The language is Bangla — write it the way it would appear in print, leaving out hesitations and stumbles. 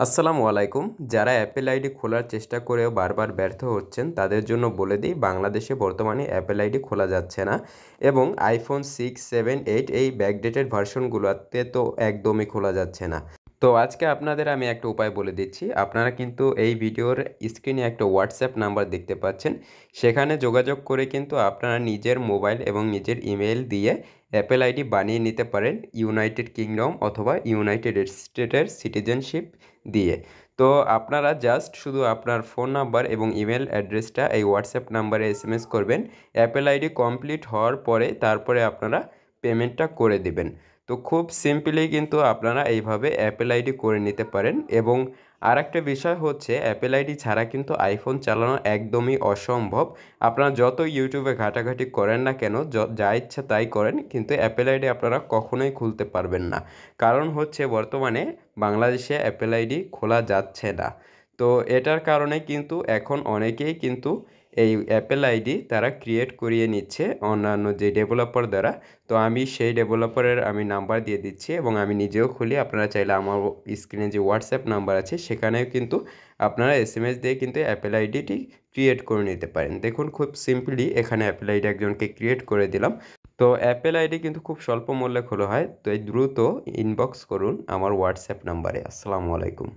আসসালামু আলাইকুম। যারা অ্যাপেল আইডি খোলার চেষ্টা করেও বারবার ব্যর্থ হচ্ছেন তাদের জন্য বলে দিই, বাংলাদেশে বর্তমানে অ্যাপেল আইডি খোলা যাচ্ছে না এবং আইফোন 6, 7, 8 এই ব্যাকডেটেড ভার্সনগুলোতে তো একদমই খোলা যাচ্ছে না। তো আজকে আপনাদের আমি একটা উপায় বলে দিচ্ছি। আপনারা কিন্তু এই ভিডিওর স্ক্রিনে একটা হোয়াটসঅ্যাপ নাম্বার দেখতে পাচ্ছেন। সেখানে যোগাযোগ করে কিন্তু আপনারা নিজের মোবাইল এবং নিজের ইমেইল দিয়ে অ্যাপেল আইডি বানিয়ে নিতে পারেন ইউনাইটেড কিংডম অথবা ইউনাইটেড স্টেটের সিটিজেনশিপ দিয়ে। তো আপনারা জাস্ট শুধু আপনার ফোন নাম্বার এবং ইমেল অ্যাড্রেসটা এই হোয়াটসঅ্যাপ নাম্বারে এসএমএস করবেন। অ্যাপেল আইডি কমপ্লিট হওয়ার পরে তারপরে আপনারা পেমেন্টটা করে দিবেন। তো খুব সিম্পলি কিন্তু আপনারা এইভাবে অ্যাপেল আইডি করে নিতে পারেন। এবং আরেকটা বিষয় হচ্ছে, অ্যাপেল আইডি ছাড়া কিন্তু আইফোন চালানো একদমই অসম্ভব। আপনারা যত ইউটিউবে ঘাটাঘাটি করেন না কেন, যা ইচ্ছা তাই করেন, কিন্তু অ্যাপেল আইডি আপনারা কখনোই খুলতে পারবেন না। কারণ হচ্ছে বর্তমানে বাংলাদেশে অ্যাপেল আইডি খোলা যাচ্ছে না। তো এটার কারণে কিন্তু এখন অনেকেই কিন্তু এই অ্যাপেল আইডি তারা ক্রিয়েট করিয়ে নিচ্ছে অন্যান্য যে ডেভেলপার দ্বারা। তো আমি সেই ডেভেলপারের নাম্বার দিয়ে দিচ্ছি এবং আমি নিজেও খুলি। আপনারা চাইলে আমার স্ক্রিনে যে হোয়াটসঅ্যাপ নাম্বার আছে সেখানেও কিন্তু আপনারা এসএমএস দিয়ে কিন্তু অ্যাপেল আইডিটি ক্রিয়েট করে নিতে পারেন। দেখুন খুব সিম্পলি এখানে অ্যাপেল আইডি একজনকে ক্রিয়েট করে দিলাম। তো অ্যাপেল আইডি কিন্তু খুব স্বল্প মূল্যে খোলা হয়। তো এই দ্রুত ইনবক্স করুন আমার হোয়াটসঅ্যাপ নাম্বারে। আসসালামু আলাইকুম।